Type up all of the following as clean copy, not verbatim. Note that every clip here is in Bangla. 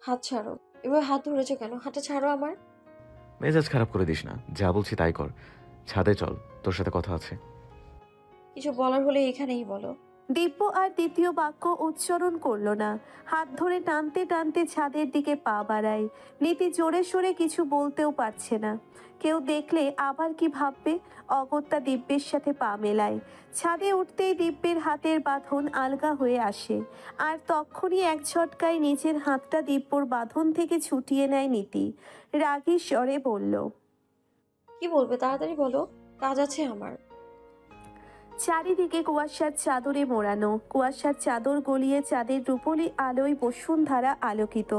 হাত ছাড়ো। এবার হাত ধরেছো কেন? হাতটা ছাড়ো আমার। মেজাজ খারাপ করে দিস না, যা বলছি তাই কর। ছাদে চল, তোর সাথে কথা আছে। কিছু বলার হলে এখানেই বলো। দিব্য আর দ্বিতীয় বাক্য উচ্চারণ করল না। হাত ধরে টানতে টানতে ছাদের দিকে পা বাড়ায়। নীতি জোরে সোরে কিছু বলতেও পারছে না। কেউ দেখলে আবার কি ভাববে? অগত্যা দিব্যের সাথে পা মেলায়। ছাদে উঠতেই দিব্যের হাতের বাঁধন আলগা হয়ে আসে। আর তক্ষুনি এক ঝটকায় নিজের হাতটা দিব্যর বাঁধন থেকে ছুটিয়ে নেয় নীতি। রাগী স্বরে বলল, কি বলবে তাড়াতাড়ি বলো, কাজ আছে আমার। চারিদিকে কুয়াশার চাদরে মোড়ানো। কুয়াশার চাদর গলিয়ে চাঁদের রূপলি আলোয় বসুন্ধরা আলোকিত।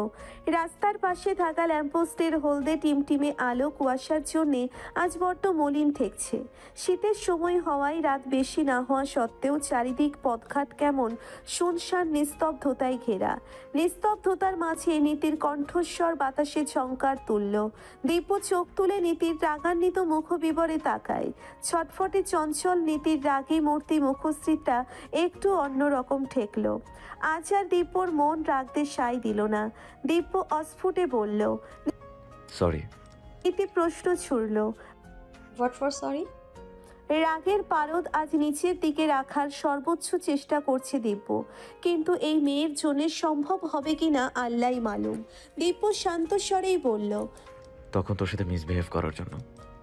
রাস্তার পাশে থাকা ল্যাম্পপোস্টের হলদে টিমটিমে আলো কুয়াশার জন্যে আজ বড্ড মলিন ঠেকছে। শীতের সময় হওয়ায় রাত বেশি না হওয়া সত্ত্বেও চারিদিক পথঘাট কেমন শুনশান নিস্তব্ধতায় ঘেরা। নিস্তব্ধতার মাঝে নীতির কণ্ঠস্বর বাতাসে ঝংকার তুলল। দিব্য চোখ তুলে নীতির রাগান্বিত মুখবিবরে তাকায়। ছটফটে চঞ্চল নীতির রাগী মূর্তি মুখশ্রীটা একটু অন্যরকম ঠেকল। আজ আর দিব্যর মন রাগতে সায় দিল না। দিব্য অস্ফুটে বলল। সরি। নীতি প্রশ্ন ছুড়ল। What for sorry? রাগের পারদ আজ নিচের দিকে রাখার সর্বোচ্চ চেষ্টা করছে দিব্য, কিন্তু এই মেয়ের জন্য সম্ভব হবে কিনা আল্লাহই মালুম। দিব্য শান্ত স্বরেই বলল। তখন তোর সাথে মিসবিহেভ করার জন্য।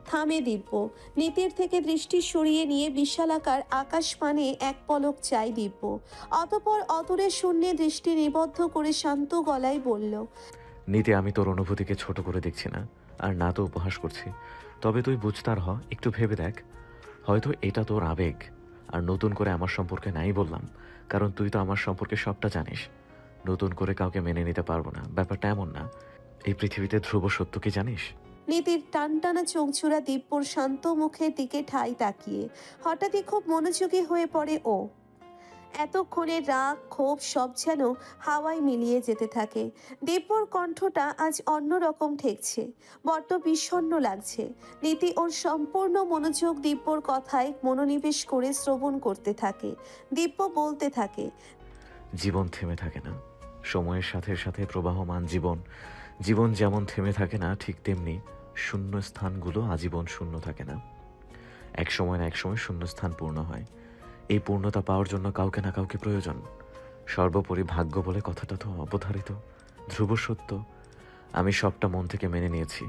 থামে দিব্য। নীতির থেকে দৃষ্টি সরিয়ে নিয়ে বিশালাকার আকাশপানে এক পলক চাই দিব্য। অতপর অদূরে শূন্যে দৃষ্টি নিবদ্ধ করে শান্ত গলায় বলল, নীতি, আমি তোর অনুভূতিকে ছোট করে দেখছি না, আর না তো উপহাস করছি। তবে তুই বুঝতার হ, একটু ভেবে দেখ। হয়তো এটা তোর আবেগ, আর নতুন করে আমার সম্পর্কে নাই বললাম, কারণ তুই তো আমার সম্পর্কে সবটা জানিস। নতুন করে কাউকে মেনে নিতে পারবো না, ব্যাপারটা এমন না। এই পৃথিবীতে ধ্রুব সত্য কি জানিস? নীতির টানটানা চোখচূড়া দিব্যর শান্ত মুখের দিকে ঠাই তাকিয়ে হঠাৎই খুব মনোযোগী হয়ে পড়ে ও। এতক্ষণে রাগ ক্ষোভ সব যেন হাওয়ায় মিলিয়ে যেতে থাকে। দিব্যর কণ্ঠটা আজ অন্যরকম ঠেকছে, বড্ড বিষণ্ণ লাগছে। নীতি ওর সম্পূর্ণ মনোযোগ দিব্যর কথায় মনোনিবেশ করে শ্রবণ করতে থাকে। দিব্য বলতে থাকে, জীবন থেমে থাকে না, সময়ের সাথে সাথে প্রবাহমান জীবন। জীবন যেমন থেমে থাকে না, ঠিক তেমনি শূন্য স্থানগুলো আজীবন শূন্য থাকে না। এক সময় না এক সময় শূন্যস্থান পূর্ণ হয়। এই পূর্ণতা পাওয়ার জন্য কাউকে না কাউকে প্রয়োজন। সর্বোপরি ভাগ্য বলে কথাটা তো অবধারিত, ধ্রুব সত্য। আমি সবটা মন থেকে মেনে নিয়েছি,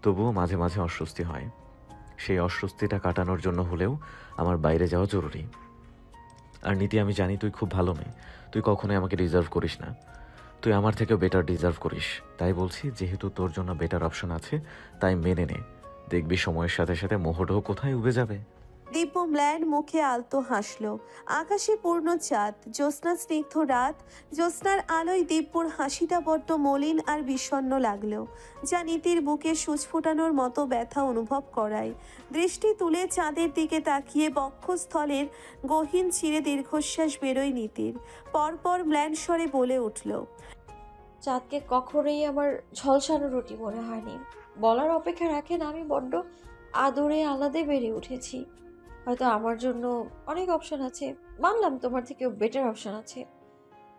তবুও মাঝে মাঝে অস্বস্তি হয়। সেই অস্বস্তিটা কাটানোর জন্য হলেও আমার বাইরে যাওয়া জরুরি। আর নীতি, আমি জানি তুই খুব ভালো মেয়ে, তুই কখনোই আমাকে ডিজার্ভ করিস না। তুই আমার থেকেও বেটার ডিজার্ভ করিস। তাই বলছি, যেহেতু তোর জন্য বেটার অপশন আছে, তাই মেনে নে। দেখবি সময়ের সাথে সাথে মোহটাও কোথায় উবে যাবে। দিব্য ম্লান মুখে আলতো হাসল। আকাশে পূর্ণ চাঁদ, জ্যোৎস্না স্নিগ্ধ রাত। জ্যোৎস্নার আলোয় দিব্যর হাসিটা বড্ড মলিন আর বিষণ্ণ লাগলো, যা নীতির বুকে সূচ ফোটানোর মতো ব্যথা অনুভব করায়। দৃষ্টি তুলে চাঁদের দিকে তাকিয়ে বক্ষস্থলের গহীন চিরে দীর্ঘশ্বাস বেরোয় নীতির। পরপর ম্লান স্বরে বলে উঠল, চাঁদকে কখনোই আমার ঝলসানো রুটি মনে হয়নি। বলার অপেক্ষা রাখে না, আমি বড্ড আদরে আলাদে বেড়ে উঠেছি। হয়তো আমার জন্য অনেক অপশন আছে, মানলাম তোমার থেকেও বেটার অপশন আছে।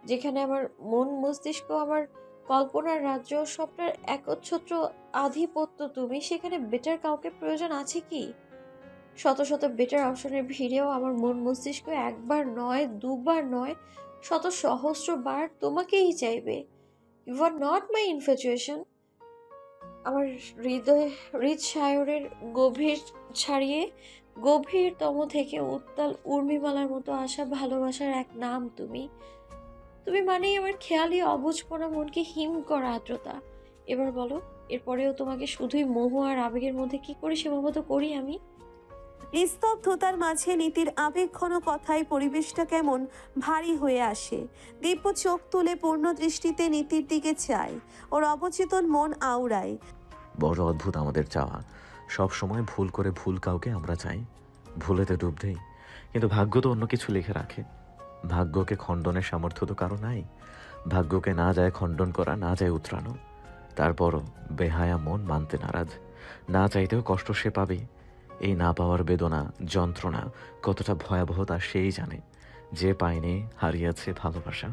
যেখানে আমার মন মস্তিষ্ক, আমার কল্পনার রাজ্য সবটার একচ্ছত্র আধিপত্য তুমি, সেখানে বেটার কাউকে প্রয়োজন আছে কি? শত শত বেটার অপশনের ভিড়েও আমার মন মস্তিষ্ক একবার নয় দুবার নয়, শত সহস্র বার তোমাকেই চাইবে। You are not my infatuation. আমার হৃদসায়রের গভীর ছাড়িয়ে গভীরতম থেকে উত্তাল উর্মিমালার মতো আসা ভালোবাসার এক নাম তুমি। তুমি মানেই আমার খেয়ালি অবুঝপনা মনকে হিম করা আর্দ্রতা। এবার বলো, এরপরেও তোমাকে শুধুই মোহ আর আবেগের মধ্যে কি করে সীমাবদ্ধ করি আমি? নিস্তব্ধতার মাঝে নীতির আবেগঘন কথায় পরিবেশটা কেমন ভারী হয়ে আসে। দিব্য চোখ তুলে পূর্ণ দৃষ্টিতে নীতির দিকে চায়। ওর অবচেতন মন আওড়ায়। বড় অদ্ভুত আমাদের চাওয়া। সব সময় ভুল করে ভুল কাউকে আমরা চাই, ভুলেতে ডুব দেই। কিন্তু ভাগ্য তো অন্য কিছু লিখে রাখে। ভাগ্যকে খণ্ডনের সামর্থ্য তো কারো নাই। ভাগ্যকে না যায় খণ্ডন করা, না যায় উতরানো। তারপরও বেহায়া মন মানতে নারাজ। না চাইতেও কষ্ট সে পাবে। এই না পাওয়ার বেদনা, যন্ত্রণা কতটা ভয়াবহ তা সেই জানে, যে পায়নি হারিয়েছে ভালোবাসা।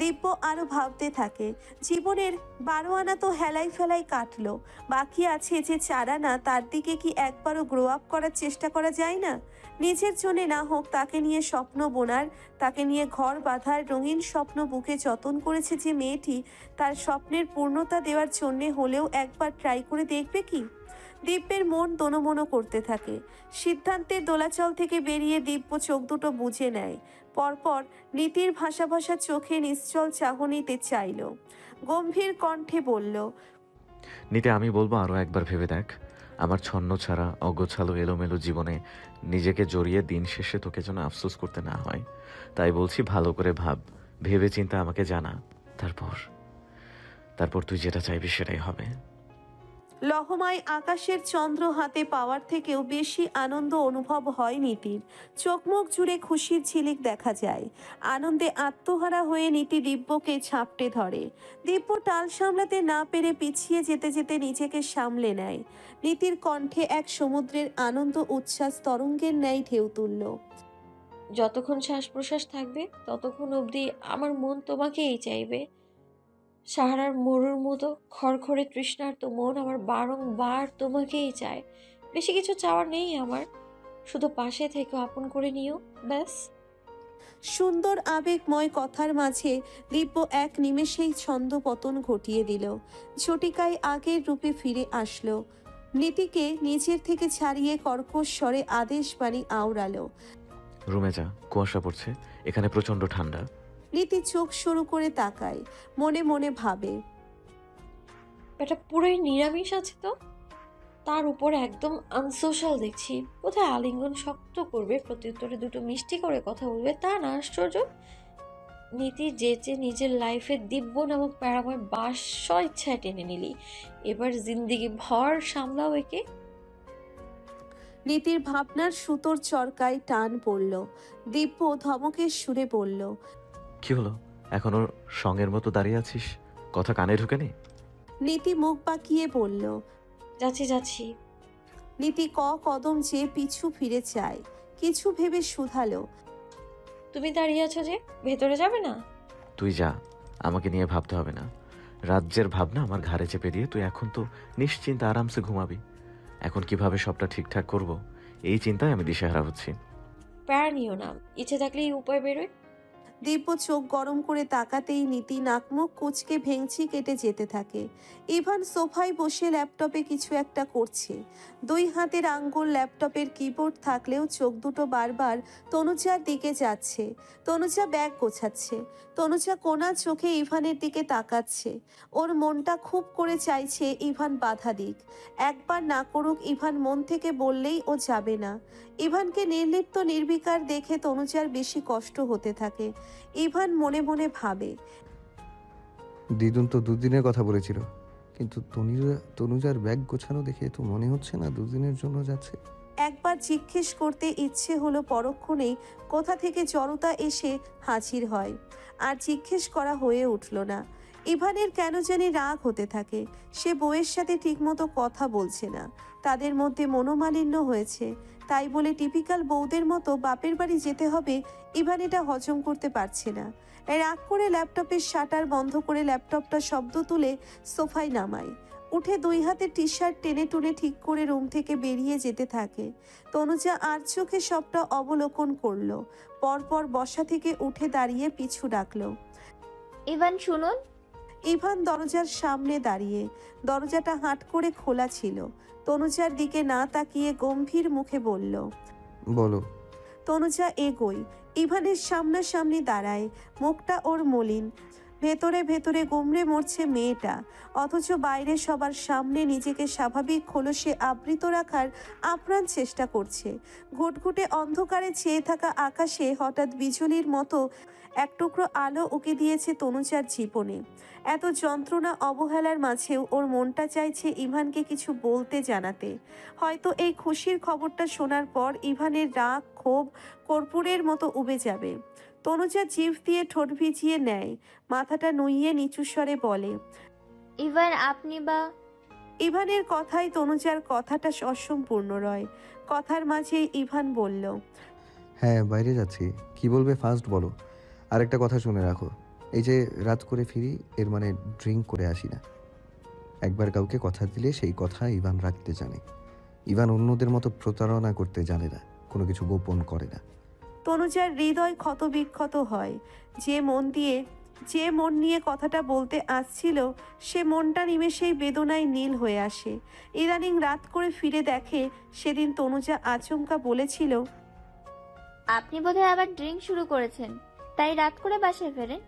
দিব্য আরো ভাবতে থাকে, জীবনের 12 আনা তো হেলাই ফেলাই কাটলো, বাকি আছে যে 4 আনা, তার দিকে কি একবারও গ্রো আপ করার চেষ্টা করা যায় না? নিজের জন্য না হোক, তাকে নিয়ে স্বপ্ন বোনার, তাকে নিয়ে ঘর বাঁধার রঙিন স্বপ্ন বুকে যতন করেছে যে মেয়েটি, তার স্বপ্নের পূর্ণতা দেওয়ার জন্যে হলেও একবার ট্রাই করে দেখবে কি? দিব্যের মন দোনমনো করতে থাকে। সিদ্ধান্তের দোলাচল থেকে বেরিয়ে দিব্য চোখ দুটো বুজে নেয়। পরপর নীতির ভাষা ভাষা চোখে নিশ্চল চাহনিতে চাইল। গম্ভীর কণ্ঠে বলল, নিতে আমি বলবো আরও একবার ভেবে দেখ। আমার ছন্ন ছাড়া অগোছালো এলোমেলো জীবনে নিজেকে জড়িয়ে দিন শেষে তোকে যেন আফসোস করতে না হয়। তাই বলছি, ভালো করে ভাব, ভেবে চিন্তা আমাকে জানা। তারপর তারপর তুই যেটা চাইবি সেটাই হবে। লহমায় আকাশের চন্দ্র হাতে পাওয়ার থেকেও বেশি আনন্দ অনুভব হয় নীতির। চোখমুখ জুড়ে খুশির ঝিলিক দেখা যায়। আনন্দে আত্মহারা হয়ে নীতি দিব্যকে ঝাপটে ধরে। দিব্য টাল সামলাতে না পেরে পিছিয়ে যেতে যেতে নিজেকে সামলে নেয়। নীতির কণ্ঠে এক সমুদ্রের আনন্দ উচ্ছ্বাস তরঙ্গের ন্যায় ঢেউ তুলল। যতক্ষণ শ্বাস প্রশ্বাস থাকবে ততক্ষণ অবধি আমার মন তোমাকেই চাইবে। সাহারার মরুর মতো খড়খড়ে তৃষ্ণার্ত মন আমার বারংবার তোমাকেই চায়। বেশি কিছু চাওয়ার নেই আমার, শুধু পাশে থেকে আপন করে নিও, ব্যাস। সুন্দর আবেগময় কথার মাঝে দিব্য এক নিমেষেই ছন্দপতন ঘটিয়ে দিল। ঝটিকায় আগের রূপে ফিরে আসলো। নীতিকে নিজের থেকে ছাড়িয়ে কর্কশ স্বরে আদেশ বাণী আওড়ালো। রুমে যা, কুয়াশা পড়ছে, এখানে প্রচণ্ড ঠান্ডা। নীতি চোখ সরু করে তাকায়, মনে মনে ভাবে, এটা পুরোই নিরামিষ আছে তো, তার উপর একদম আনসোশ্যাল দেখছি। কোথায় আলিঙ্গন শক্ত করবে, প্রত্যুত্তরে দুটো মিষ্টি করে কথা বলবে, তা না আশ্চর্য। নীতি যেচে নিজের লাইফে দিব্য নামক প্যারাময় বাস ইচ্ছায় টেনে নিলি, এবার জিন্দিগি ভর সামলাও একে। নীতির ভাবনার সুতোর চরকায় টান পড়ল। দিব্য ধমকের সুরে বলল, কি হলো, এখনো সঙ্গের মতো দাঁড়িয়ে আছিস? কথা কানে ঢুকেনি? নীতি মুখ বাঁকিয়ে বলল। যাচ্ছি যাচ্ছি। নীতি কদম চেয়ে পিছু ফিরে চায়, কিছু ভেবে শুধালো, তুমি দাঁড়িয়ে আছো যে, ভেতরে যাবে না? তুই যা, আমাকে নিয়ে ভাবতে হবে না। রাজ্যের ভাবনা আমার ঘাড়ে চেপে দিয়ে তুই এখন তো নিশ্চিন্তে আরামসে ঘুমাবি। এখন কিভাবে সবটা ঠিকঠাক করব, এই চিন্তায় আমি দিশেহারা হচ্ছি। প্যারা নিও না, ইচ্ছে থাকলে এই উপায় বেরোয়। দিব্য চোখ গরম করে তাকাতেই নীতি নাকমুখ কুচকে ভেংচি কেটে যেতে থাকে। ইভান সোফায় বসে ল্যাপটপে কিছু একটা করছে। 2 হাতের আঙ্গুল ল্যাপটপের কিবোর্ড থাকলেও চোখ দুটো বারবার তনুজার দিকে যাচ্ছে। তনুজা ব্যাগ গোছাচ্ছে। তনুজা কোনা চোখে ইভানের দিকে তাকাচ্ছে। ওর মনটা খুব করে চাইছে ইভান বাধা দিক, একবার না করুক। ইভান মন থেকে বললেই ও যাবে না। ইভানকে নির্লিপ্ত নির্বিকার দেখে তনুজার বেশি কষ্ট হতে থাকে। ইভান মনে মনে ভাবে, দিদুন তো দুদিনের কথা বলেছিল, কিন্তু তনুজার ব্যাগ গোছানো দেখে তো মনে হচ্ছে না দুদিনের জন্য যাচ্ছে। একবার জিজ্ঞেস করতে ইচ্ছে হলো, পরক্ষণেই কোথা থেকে জড়তা এসে হাজির হয়। আর জিজ্ঞেস করা হয়ে উঠল না। ইভানের কেন জানি রাগ হতে থাকে। সে বউয়ের সাথে ঠিকমতো কথা বলছে না, তাদের মধ্যে মনোমালিন্য হয়েছে। তাই বলে টিপিক্যাল বউদের মতো বাপের বাড়ি যেতে হবে, ইভান এটা হজম করতে পারছে না। রাগ করে ল্যাপটপের শাটার বন্ধ করে ল্যাপটপটা শব্দ তুলে সোফায় নামায়। উঠে 2 হাতে টি শার্ট টেনে টুনে ঠিক করে রুম থেকে বেরিয়ে যেতে থাকে। তনুজা আর চোখে সবটা অবলোকন করলো। পরপর বসা থেকে উঠে দাঁড়িয়ে পিছু ডাকলো, ইভান শুনুন। ইভান দরজার সামনে দাঁড়িয়ে। দরজাটা হাট করে খোলা ছিল। তনুজার দিকে না তাকিয়ে গম্ভীর মুখে বলল, বলো। তনুজা এগোয়, ইভানের সামনাসামনি দাঁড়ায়। মুখটা ওর মলিন, ভেতরে ভেতরে গুমড়ে মরছে মেয়েটা, অথচ বাইরে সবার সামনে নিজেকে স্বাভাবিক খোলসে আবৃত রাখার আপ্রাণ চেষ্টা করছে। ঘুটঘুটে অন্ধকারে চেয়ে থাকা আকাশে হঠাৎ বিজলির মতো এক টুকরো আলো উকি দিয়েছে তনুজার জীবনে। এত যন্ত্রণা অবহেলার মাঝেও ওর মনটা চাইছে ইভানকে কিছু বলতে, জানাতে। হয়তো এই খুশির খবরটা শোনার পর ইভানের রাগ ক্ষোভ কর্পূরের মতো উবে যাবে। তনুজা জিভ দিয়ে ঠোঁট ভিজিয়ে নেয়, মাথাটা নুইয়ে নিচু স্বরে বলে, ইভান আপনি বা। ইভানের কথায় তনুজার কথাটা অসম্পূর্ণ রয়। কথার মাঝে ইভান বলল, হ্যাঁ, বাইরে যাচ্ছি। কি বলবে ফার্স্ট বলো। আরেকটা কথা শুনে রাখো, এই যে রাত করে ফিরি, এর মানে ড্রিঙ্ক করে আসি না। একবার কাউকে কথা দিলে সেই কথা ইভান রাখতে জানে। ইভান অন্যদের মতো প্রতারণা করতে জানে না, কোনো কিছু গোপন করে না। তনুজার হৃদয় ক্ষতবিক্ষত হয়। যে মন নিয়ে কথাটা বলতে আসছিল, সে মনটা নিমেষেই বেদনায় নীল হয়ে আসে। ইদানিং রাত করে ফিরে দেখে সেদিন তনুজা আচমকা বলেছিল, আপনি বোধহয় আবার ড্রিঙ্ক শুরু করেছেন, তাই রাত করে বাসায় ফেরেন।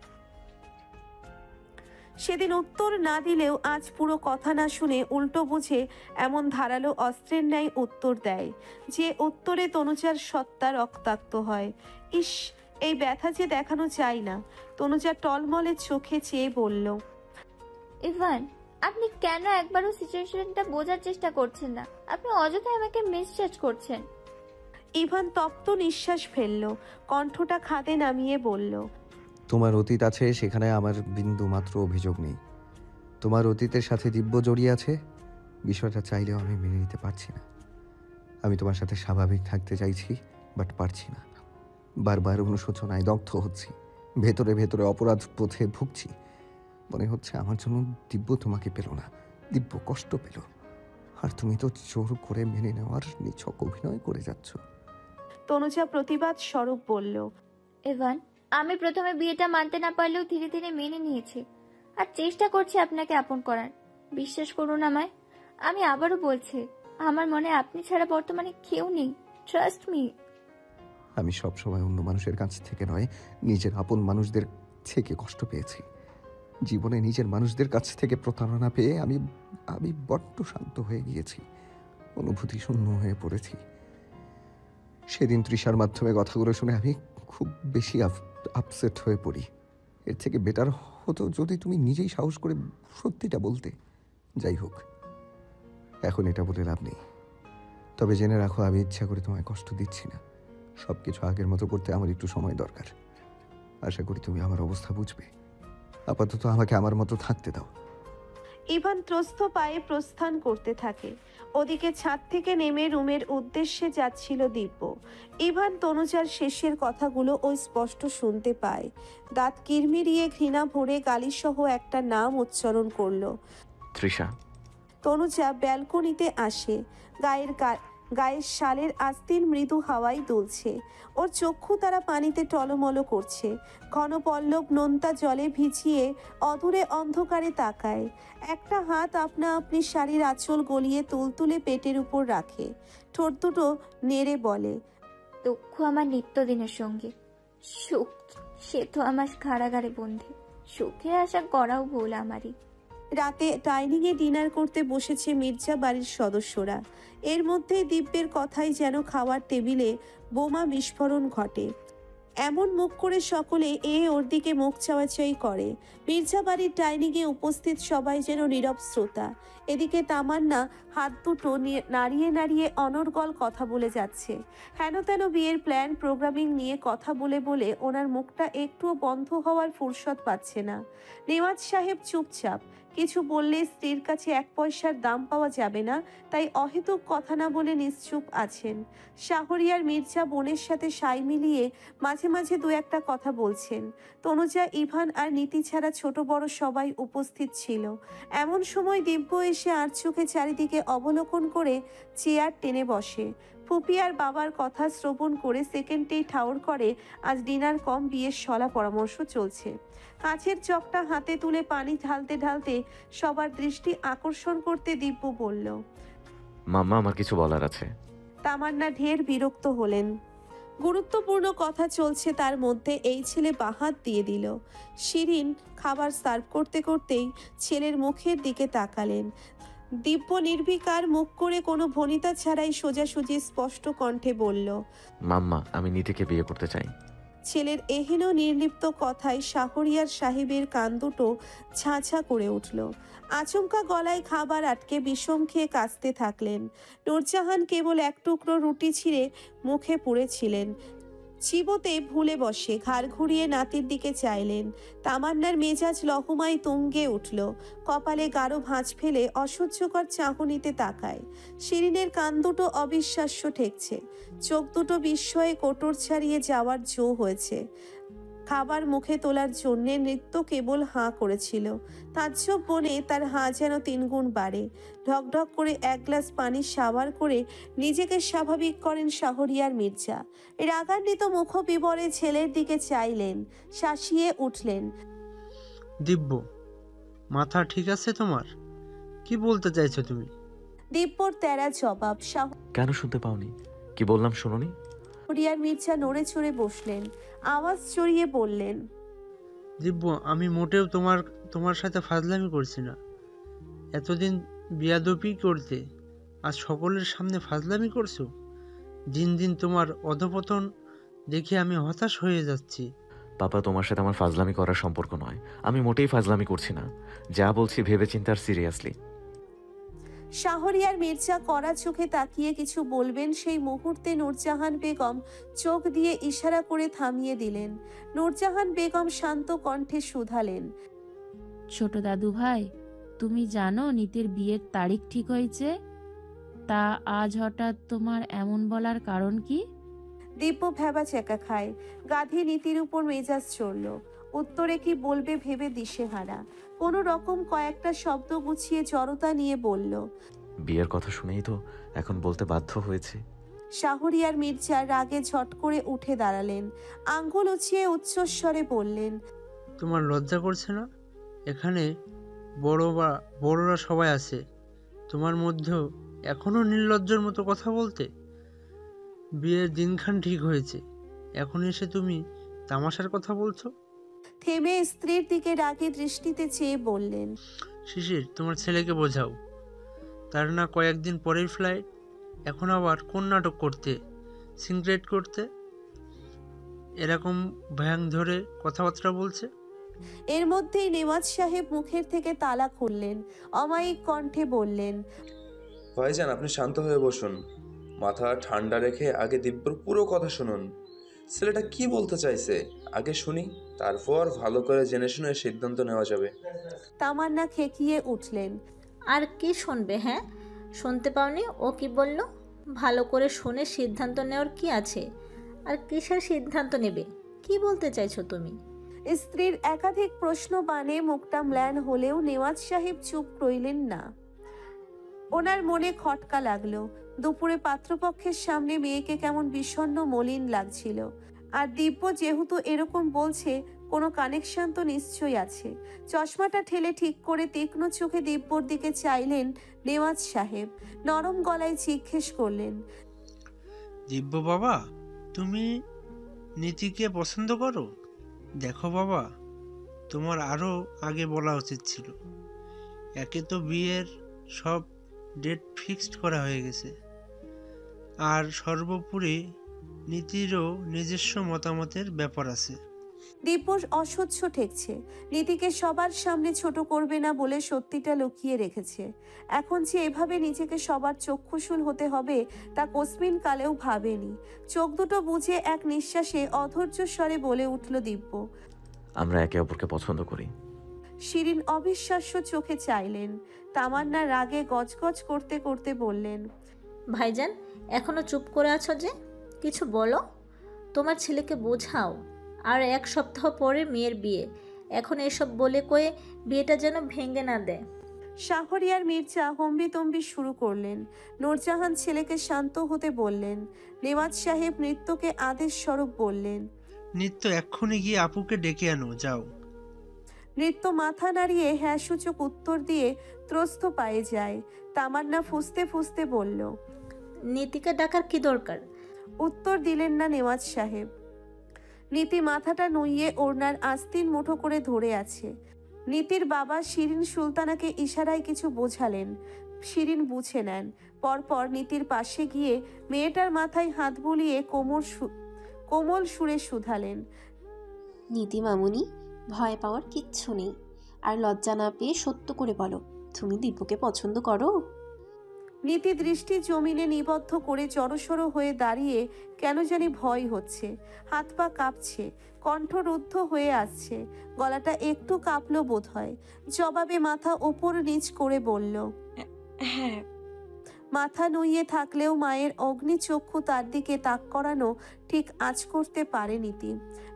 সেদিন উত্তর না দিলেও আজ পুরো কথা না শুনে উল্টো বুঝে এমন ধারালো অস্ত্রের ন্যায় উত্তর দেয়, যে উত্তরে তনুজার সত্তা রক্তাক্ত হয়। ইস, এই ব্যথা যে দেখানো যায় না। তনুজা টলমলে চোখে চেয়ে বলল, ইভান, আপনি কেন একবারও সিচুয়েশনটা বোঝার চেষ্টা করছেন না? আপনি অযথাই আমাকে মিসজাজ করছেন। ইভান তপ্ত নিঃশ্বাস ফেলল, কণ্ঠটা খাদে নামিয়ে বলল, তোমার অতীত আছে, সেখানে আমার বিন্দু মাত্র অভিযোগ নেই। তোমার অতীতের সাথে দিব্য জড়িয়ে আছে, বিষয়টা চাইলেও আমি মেনে নিতে পারছি না। আমি তোমার সাথে স্বাভাবিক থাকতে চাইছি, বাট পারছি না। বারবার অনুশোচনায় দগ্ধ হচ্ছি, ভেতরে ভেতরে অপরাধ পথে ভুগছি। মনে হচ্ছে আমার জন্য দিব্য তোমাকে পেল না, দিব্য কষ্ট পেল, আর তুমি তো জোর করে মেনে নেওয়ার নিছক অভিনয় করে যাচ্ছ। তনুজা প্রতিবাদ স্বরূপ বলল, ইভান, আমি প্রথমে বিয়েটা মানতে না পারলেও ধীরে ধীরে মেনে নিয়েছি, আর চেষ্টা করছি আপনাকে আপন করার। বিশ্বাস করুন আমায়। আমি আবারও বলছি, আমার মনে আপনি ছাড়া বর্তমানে কেউ নেই। Trust me. আমি সবসময় অন্য মানুষের কাছ থেকে নয়, নিজের আপন মানুষদের থেকে কষ্ট পেয়েছি। জীবনে নিজের মানুষদের কাছ থেকে প্রতারণা পেয়ে আমি আমি বড্ড শান্ত হয়ে গিয়েছি, অনুভূতি শূন্য হয়ে পড়েছি। সেদিন তৃষার মাধ্যমে কথাগুলো শুনে আমি খুব বেশি আপসেট হয়ে পড়ি। এর থেকে বেটার হতো যদি তুমি নিজেই সাহস করে সত্যিটা বলতে। যাই হোক, এখন এটা বলে লাভ নেই। তবে জেনে রাখো, আমি ইচ্ছা করে তোমায় কষ্ট দিচ্ছি না। সব কিছু আগের মতো করতে আমার একটু সময় দরকার। আশা করি তুমি আমার অবস্থা বুঝবে। আপাতত আমাকে আমার মতো থাকতে দাও। ইভান ত্রস্ত পায়ে প্রস্থান করতে থাকে। ওদিকে ছাদ থেকে নেমে রুমের উদ্দেশ্যে যাচ্ছিল দিব্য। ইভান তনুজার শেষের কথাগুলো ওই স্পষ্ট শুনতে পায়। দাঁত কিরমিরিয়ে ঘৃণা ভরে গালিসহ একটা নাম উচ্চারণ করলো। তৃষা। তনুজা ব্যালকনিতে আসে। গায়ের শালের আস্তিন মৃদু হাওয়ায় দুলছে। ওর চক্ষু তারা পানিতে টলমল করছে। ঘন পল্লব নোনতা জলে ভিজিয়ে অদূরে অন্ধকারে তাকায়। একটা হাত আপনা আপনি শাড়ির আঁচল গলিয়ে তুলতুলে পেটের উপর রাখে। ঠোঁট দুটো নেড়ে বলে, দুঃখ আমার নিত্যদিনের সঙ্গী, সুখ সে তো আমার কারাগারে বন্দী। সুখে আশা করাও ভুল আমারই। রাতে ডাইনিংয়ে ডিনার করতে বসেছে মির্জা বাড়ির সদস্যরা। এর মধ্যেই দিব্যের কথাই যেন খাওয়ার টেবিলে বোমা বিস্ফোরণ ঘটে। এমন মুখ করে সকলে ওর দিকে মুখ চাওয়াচাই করে। মির্জা বাড়ির ডাইনিংয়ে উপস্থিত সবাই যেন নীরব শ্রোতা। এদিকে তামান্না হাত দুটো নাড়িয়ে নাড়িয়ে অনর্গল কথা বলে যাচ্ছে। হেন তেন বিয়ের প্ল্যান প্রোগ্রামিং নিয়ে কথা বলে বলে ওনার মুখটা একটুও বন্ধ হওয়ার ফুরসত পাচ্ছে না। নেওয়াজ সাহেব চুপচাপ। কিছু বললে স্ত্রীর কাছে এক পয়সার দাম পাওয়া যাবে না, তাই অহেতুক কথা না বলে নিশ্চুপ আছেন। শাহরিয়ার মির্জা বোনের সাথে সাই মিলিয়ে মাঝে মাঝে দু একটা কথা বলছেন। তনুজা, ইভান আর নীতি ছাড়া ছোট বড় সবাই উপস্থিত ছিল। এমন সময় দিব্য এসে আর চোখে চারিদিকে অবলোকন করে চেয়ার টেনে বসে। ফুপি আর বাবার কথা শ্রবণ করে সেকেন্ডেই ঠাউর করে আজ ডিনার কম বিয়ের সলা পরামর্শ চলছে। কাঁচের চকটা হাতে তুলে পানি ঢালতে ঢালতে সবার দৃষ্টি আকর্ষণ করতে দিব্য বলল, মাম্মা, আমার কিছু বলার আছে। তামান্না ঢের বিরক্ত হলেন। গুরুত্বপূর্ণ কথা চলছে তার মধ্যে এই ছেলে বাহাত দিয়ে দিল। শিরিন খাবার সার্ভ করতে করতেই ছেলের মুখের দিকে তাকালেন। দিব্য নির্বিকার মুখ করে কোনো ভনিতা ছাড়াই সোজাসুজি স্পষ্ট কণ্ঠে বলল, মাম্মা, আমি নীতিকে বিয়ে করতে চাই। ছেলের এহেন নির্লিপ্ত কথায় শাহরিয়ার সাহেবের কান দুটো ঝাঁঝা করে উঠল। আচমকা গলায় খাবার আটকে বিষম খেয়ে কাঁচতে থাকলেন। নূরজাহান কেবল এক টুকরো রুটি ছিঁড়ে মুখে পুড়েছিলেন। চিবোতে ভুলে বসে ঘাড় ঘুরিয়ে নাতির দিকে চাইলেন। তামান্নার মেজাজ লহমায় তুঙ্গে উঠল। কপালে গাঢ় ভাঁজ ফেলে অসহ্যকর চাহনিতে তাকায়। শিরিনের কান দুটো অবিশ্বাস্য ঠেকছে। চোখ দুটো বিস্ময়ে কোটর ছাড়িয়ে যাওয়ার জো হয়েছে। খাবার মুখে তোলার জন্যে নৃত্য কেবল হাঁ করেছিল। তাজ্জব বনে তার হাঁ যেন 3 গুণ বাড়ে। ঢকঢক করে 1 গ্লাস পানি সাবার করে নিজেকে স্বাভাবিক করেন শাহরিয়ার মির্জা। রাগান্বিত মুখ বিবরে ছেলের দিকে চাইলেন, শাসিয়ে উঠলেন। দিব্য, মাথা ঠিক আছে তোমার? কি বলতে চাইছো তুমি? দিব্যর তেরা জবাব। কেন শুনতে পাওনি? কি বললাম শুনোনি? শাহরিয়ার মির্জা নড়ে চড়ে বসলেন, আওয়াজ চড়িয়ে বললেন, দিব্য, আমি মোটেও তোমার সাথে ফাজলামি করছি না। এতদিন বিয়াদবি করতে, আজ সকলের সামনে ফাজলামি করছো। দিন দিন তোমার অধপতন দেখে আমি হতাশ হয়ে যাচ্ছি। পাপা, তোমার সাথে আমার ফাজলামি করার সম্পর্ক নয়। আমি মোটেই ফাজলামি করছি না। যা বলছি ভেবেচিন্তে আর সিরিয়াসলি। শাহরিয়ার মির্জা কড়া চোখে তাকিয়ে কিছু বলবেন, সেই মুহূর্তে নূরজাহান বেগম চোখ দিয়ে ইশারা করে থামিয়ে দিলেন। নূরজাহান বেগম শান্ত কণ্ঠে শুধালেন, ছোট দাদু ভাই, তুমি জানো নিতির বিয়ের তারিখ ঠিক হয়েছে? তা আজ হঠাৎ তোমার এমন বলার কারণ কি? দিব্য ভেবা চেকা খায়। গাধী নীতির উপর মেজাজ চড়ল। উত্তরে কি বলবে ভেবে দিশেহারা। কোনো রকম কয়েকটা শব্দ গুছিয়ে জড়তা নিয়ে বলল, বিয়ের কথা শুনেই তো এখন বলতে বাধ্য হয়েছে। শাহরিয়ার মির্জা রাগে ঝট করে উঠে দাঁড়ালেন, আঙ্গুল উঁচিয়ে উচ্চস্বরে বললেন, তোমার লজ্জা করছে না? এখানে বড়রা সবাই আছে, তোমার মধ্যেও এখনো নির্লজ্জের মতো কথা বলতে? বিয়ের দিনখান ঠিক হয়েছে, এখন এসে তুমি তামাশার কথা বলছো? থেমে স্ত্রীর দিকে রাগে দৃষ্টিতে চেয়ে বললেন, শিশির, তোমার ছেলেকে বোঝাও, তার না কয়েকদিন পরেই ফ্লাইট। এখন আবার কোন নাটক করতে, সিনক্রেট করতে এরকম ভ্যাং ধরে কথাবার্তা বলছে। এর মধ্যেই নেওয়াজ সাহেব মুখের থেকে তালা খুললেন, অমায়িক কণ্ঠে বললেন, ভাইজান, আপনি শান্ত হয়ে বসুন, মাথা ঠান্ডা রেখে আগে দিব্যর পুরো কথা শুনুন। ছেলেটা কি বলতে চাইছে আগে শুনি, তারপর ভালো করে জেনে শুনে সিদ্ধান্ত নেওয়া যাবে। তামান্না খেকিয়ে উঠলেন, আর কি শুনবে? হ্যাঁ, শুনতে পাওনি ও কি বলল? ভালো করে শুনে সিদ্ধান্ত নেওয়ার কি আছে? আর কিসের সিদ্ধান্ত নেবে? কি বলতে চাইছো তুমি? স্ত্রীর একাধিক প্রশ্ন বানে মুখটা ম্লান হলেও নেওয়াজ সাহেব চুপ রইলেন না। ওনার মনে খটকা লাগলো। দুপুরে পাত্রপক্ষের সামনে মেয়েকে কেমন বিষণ্ণ মলিন লাগছিল। আর দিব্য যেহেতু এরকম বলছে, কোনো কানেকশন তো নিশ্চয়ই আছে। চশমাটা ঠেলে ঠিক করে তীক্ষ্ণ চোখে দিব্যর দিকে চাইলেন নেওয়াজ সাহেব। নরম গলায় জিজ্ঞেস করলেন, দিব্য বাবা, তুমি নীতিকে পছন্দ করো? দেখো বাবা, তোমার আরও আগে বলা উচিত ছিল। একে তো বিয়ের সব ডেট ফিক্সড করা হয়ে গেছে, আর সর্বোপরি নীতিরও নিজস্ব মতামতের ব্যাপার আছে। দিব্য অসহ্য ঠেকছে। নীতিকে সবার সামনে ছোট করবে না বলে সত্যিটা লুকিয়ে রেখেছে। এখন যে এভাবে নিজেকে সবার চক্ষুশূল হতে হবে তা কোসমিন কালেও ভাবেনি। চোখ দুটো বুজে এক নিঃশ্বাসে অধৈর্য স্বরে বলে উঠল দিব্য, আমরা একে অপরকে পছন্দ করি। শিরিন অবিশ্বাস্য চোখে চাইলেন। তামান্না রাগে গজগজ করতে করতে বললেন, ভাইজান, এখনো চুপ করে আছো যে? কিছু বলো, তোমার ছেলেকে বোঝাও। আর 1 সপ্তাহ পরে মেয়ের বিয়ে, এখন এসব বলে কয়ে বিয়েটা যেন ভেঙে না দেয়। শাহরিয়ার মির্জা হম্বিতম্বি শুরু করলেন। নূরজাহান ছেলেকে শান্ত হতে বললেন। নেওয়াজ সাহেব নৃত্যকে আদেশ স্বরূপ বললেন, নিত্য এক্ষুনি গিয়ে আপুকে ডেকে আনো, যাও। নৃত্য মাথা নাড়িয়ে হ্যাঁ সূচক উত্তর দিয়ে ত্রস্ত পায়ে যায়। তামান্না ফুঁসতে ফুঁসতে বলল, নীতিকে ডাকার কি দরকার? উত্তর দিলেন না নেওয়াজ সাহেব। নীতি মাথাটা নুইয়ে ওড়নার আস্তিন মুঠো করে ধরে আছে। নীতির বাবা শিরিন সুলতানাকে ইশারায় কিছু বোঝালেন। শিরিন বুঝে নেন। পরপর নীতির পাশে গিয়ে মেয়েটার মাথায় হাত বুলিয়ে কোমল সুরে শুধালেন, নীতি মামুনি, ভয় পাওয়ার কিচ্ছু নেই। আর লজ্জা না পেয়ে সত্য করে বলো, তুমি দিব্যকে পছন্দ করো? নীতি দৃষ্টি জমিনে নিবদ্ধ করে জড়সড় হয়ে দাঁড়িয়ে কেন জানি ভয় হচ্ছে। হাত পা কাঁপছে, কণ্ঠ রুদ্ধ হয়ে আসছে, গলাটা একটু কাঁপলো বোধ হয়। জবাবে মাথা ওপর নিচ করে বলল, হ্যাঁ। মাথা নুইয়ে থাকলেও মায়ের অগ্নিচক্ষু তার দিকে তাক করানো ঠিক আঁচ করতে পারে নীতি।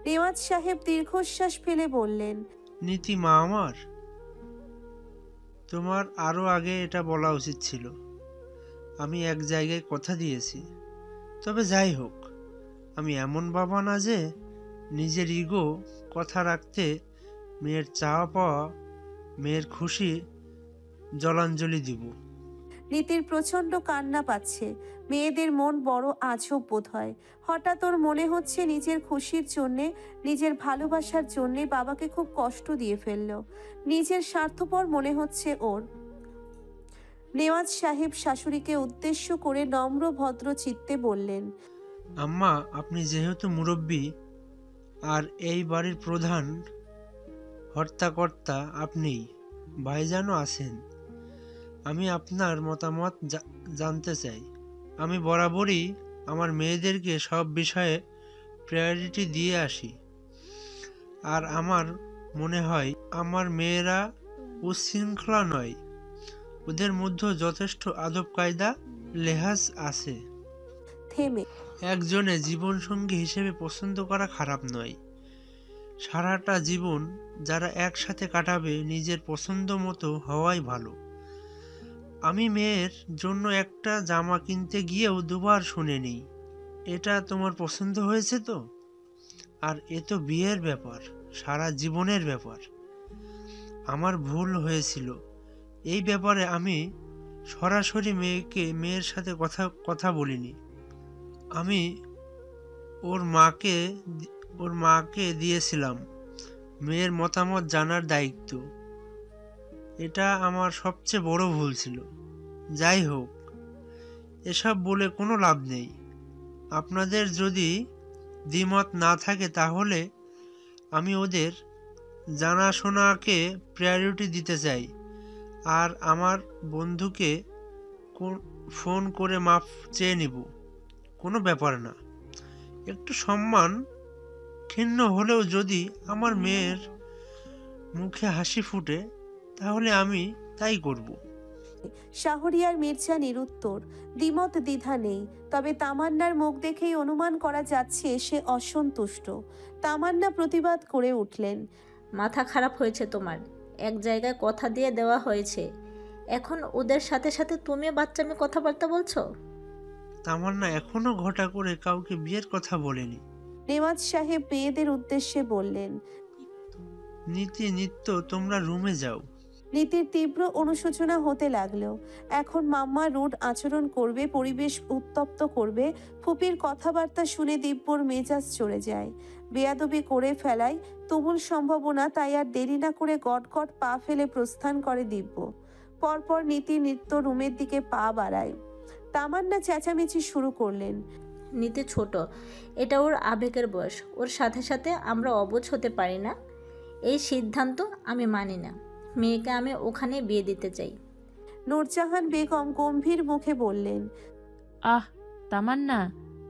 নেওয়াজ সাহেব দীর্ঘশ্বাস ফেলে বললেন, নীতি মা আমার, তোমার আরও আগে এটা বলা উচিত ছিল। আমি এক জায়গায় কথা দিয়েছি। তবে যাই হোক, আমি এমন বাবা না যে নিজের ইগো কথা রাখতে মেয়ের চাওয়া পাওয়া, মেয়ের খুশি জলাঞ্জলি দিব। নীতির প্রচণ্ড কান্না পাচ্ছে। মেয়েদের মন বড় আজব বোধ হয়। হঠাৎ ওর মনে হচ্ছে নিজের খুশির জন্যে, নিজের ভালোবাসার জন্যে বাবাকে খুব কষ্ট দিয়ে ফেলল। নিজের স্বার্থপর মনে হচ্ছে ওর। নেওয়াজ সাহেব শাশুড়িকে উদ্দেশ্য করে নম্র ভদ্র চিত্তে বললেন, আম্মা, আপনি যেহেতু মুরব্বী আর এই বাড়ির প্রধান হর্তাকর্তা আপনিই, ভাইজানও আছেন, আমি আপনার মতামত জানতে চাই। আমি বরাবরই আমার মেয়েদেরকে সব বিষয়ে প্রায়োরিটি দিয়ে আসি, আর আমার মনে হয় আমার মেয়েরা উচ্ছৃঙ্খলা নয়, ওদের মধ্যে যথেষ্ট আদব কায়দা লেহাজ আছে। থেমে একজনে জীবনসঙ্গী হিসেবে পছন্দ করা খারাপ নয়। সারাটা জীবন যারা একসাথে কাটাবে নিজের পছন্দ মতো হওয়াই ভালো। আমি মেয়ের জন্য একটা জামা কিনতে গিয়েও দুবার শুনে নিই, এটা তোমার পছন্দ হয়েছে তো? আর এ তো বিয়ের ব্যাপার, সারা জীবনের ব্যাপার। আমার ভুল হয়েছিল এই ব্যাপারে। আমি সরাসরি মেয়ের সাথে কথা বলিনি। আমি ওর মাকে দিয়েছিলাম মেয়ের মতামত জানার দায়িত্ব। এটা আমার সবচেয়ে বড় ভুল ছিল। যাই হোক, এসব বলে কোনো লাভ নেই। আপনাদের যদি দ্বিমত না থাকে তাহলে আমি ওদের জানাশোনাকে প্রায়োরিটি দিতে চাই, আর আমার বন্ধুকে ফোন করে মাপ চেয়ে নিব। কোনো ব্যাপার না। একটু সম্মান ক্ষীণ হলেও যদি আমার মেয়ের মুখে হাসি ফুটে তাহলে আমি তাই করব। শাহরিয়ার মির্জা নিরুত্তর। দ্বিমত দ্বিধা নেই, তবে তামান্নার মুখ দেখেই অনুমান করা যাচ্ছে সে অসন্তুষ্ট। তামান্না প্রতিবাদ করে উঠলেন, মাথা খারাপ হয়েছে তোমার। এক জায়গায় কথা দিয়ে দেওয়া হয়েছে, এখন ওদের সাথে সাথে তুমি বাচ্চামি কথাবার্তা বলছো। তামান্না এখনো ঘটা করে কাউকে বিয়ের কথা বলেনি। নেওয়াজ সাহেব মেয়েদের উদ্দেশ্যে বললেন, নিত্য তোমরা রুমে যাও। নীতির তীব্র অনুশোচনা হতে লাগলো। এখন মাম্মা রুড আচরণ করবে, পরিবেশ উত্তপ্ত করবে। ফুপির কথাবার্তা শুনে দিব্যর মেজাজ চড়ে যায়। বেয়াদবি করে ফেলায় তুমুল সম্ভাবনা, তাই আর দেরি না করে গটগট পা ফেলে প্রস্থান করে দিব্য। পরপর নীতি নৃত্য রুমের দিকে পা বাড়ায়। তামান্না চেঁচামেচি শুরু করলেন, নিতে ছোট, এটা ওর আবেগের বয়স, ওর সাথে সাথে আমরা অবুঝ হতে পারি না। এই সিদ্ধান্ত আমি মানি না। মেয়েকে আমি ওখানে বিয়ে দিতে চাই। নূরজাহান বেগম গম্ভীর মুখে বললেন, আহ তামান্না,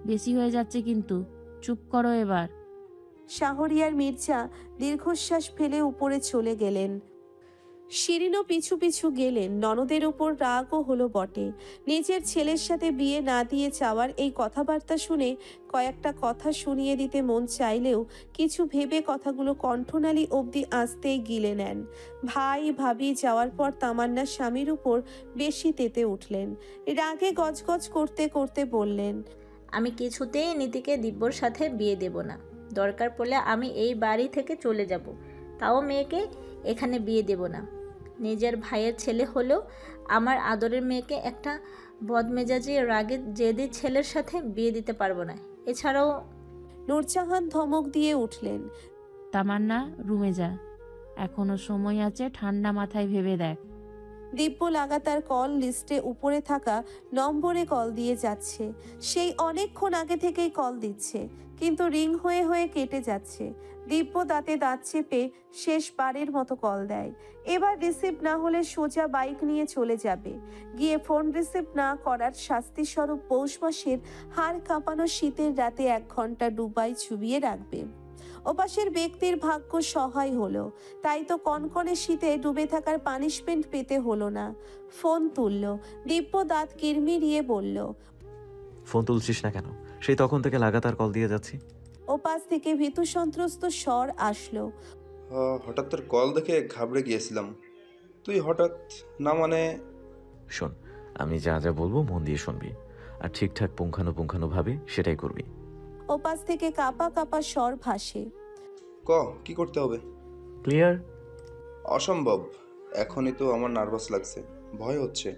বেশি হয়ে যাচ্ছে কিন্তু, চুপ করো এবার। শাহরিয়ার মির্জা দীর্ঘশ্বাস ফেলে উপরে চলে গেলেন। শিরিনও পিছু পিছু গেলেন। ননদের উপর রাগও হলো বটে। নিজের ছেলের সাথে বিয়ে না দিয়ে চাওয়ার এই কথাবার্তা শুনে কয়েকটা কথা শুনিয়ে দিতে মন চাইলেও কিছু ভেবে কথাগুলো কণ্ঠনালী অবধি আসতেই গিলে নেন। ভাই ভাবি যাওয়ার পর তামান্না স্বামীর উপর বেশি তেতে উঠলেন। রাগে গজগজ করতে করতে বললেন, আমি কিছুতেই নীতিকে দিব্যর সাথে বিয়ে দেব না। দরকার পড়লে আমি এই বাড়ি থেকে চলে যাব, তাও মেয়েকে এখানে বিয়ে দেব না। নিজের ভাইয়ের ছেলে হলেও আমার আদরের মেয়েকে একটা বদমেজাজি রাগের জেদি ছেলের সাথে বিয়ে দিতে পারবো না। এছাড়াও নূরজাহান ধমক দিয়ে উঠলেন, তামান্না রুমে যা, এখনো সময় আছে, ঠান্ডা মাথায় ভেবে দেখ। দিব্য লাগাতার কল লিস্টে উপরে থাকা নম্বরে কল দিয়ে যাচ্ছে। সেই অনেকক্ষণ আগে থেকেই কল দিচ্ছে, কিন্তু রিং হয়ে হয়ে কেটে যাচ্ছে। দিব্য দাঁতে দাঁত চেপে শেষবারের মতো কল দেয়। এবার রিসিভ না হলে সোজা বাইক নিয়ে চলে যাবে। গিয়ে ফোন রিসিভ না করার শাস্তিস্বরূপ পৌষ মাসের হাড় কাঁপানো শীতের রাতে 1 ঘন্টা ডুবাই চুবিয়ে রাখবে। ওপাশের ব্যক্তির ভাগ্য সহায় হলো, তাই তো কনকনে শীতে ডুবে থাকার পানিশমেন্ট পেতে হলো না। ফোন তুলল। দিব্য দাঁত কিরমিরিয়ে বলল। ফোন তুলছিস না কেন? সেই তখন থেকে লাগাতার কল দিয়ে যাচ্ছি। ওপাশ থেকে ভীতু সন্ত্রস্ত স্বর আসলো। হঠাৎ তোর কল দেখে ঘাবড়ে গিয়েছিলাম। তুই হঠাৎ না মানে? শোন, আমি যা যা বলবো মন দিয়ে শুনবি, আর ঠিকঠাক পুঙ্খানুপুঙ্খানুভাবে সেটাই করবি। ওপাশ থেকে কাপা কাপা স্বর ভাসে। কি করতে হবে? ক্লিয়ার? অসম্ভব। এখনই তো আমার নার্ভাস লাগছে, ভয় হচ্ছে।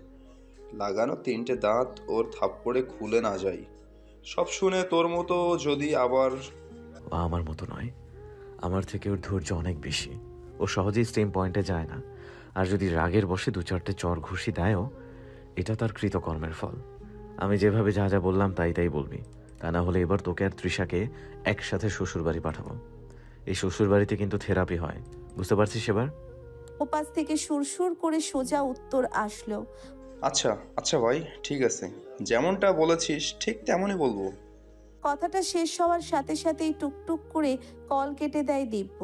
লাগানো 3টে দাঁত ওর থাপ্পড়ে খুলে না যায়। সব শুনে তোর মতো যদি আবার... ও আমার মতো নয়, আমার থেকে ওর ধৈর্য অনেক বেশি। ও সহজেই স্টেম পয়েন্টে যায় না, আর যদি রাগের বসে 2-4টে চর ঘুষি দেয়ও, এটা তার কৃতকর্মের ফল। আমি যেভাবে যা যা বললাম তাই তাই বলবি, তা না হলে এবার তোকে আর তৃষাকে একসাথে শ্বশুরবাড়ি পাঠাবো। এই শ্বশুরবাড়িতে কিন্তু থেরাপি হয়, বুঝতে পারছিস এবার? ওপাশ থেকে সুরসুর করে সোজা উত্তর আসলো। আচ্ছা ভাই, ঠিক আছে, যেমনটা বলেছিস ঠিক তেমনই বলবো। কথাটা শেষ হওয়ার সাথে সাথেই টুকটুক করে কল কেটে দেয় দিব্য।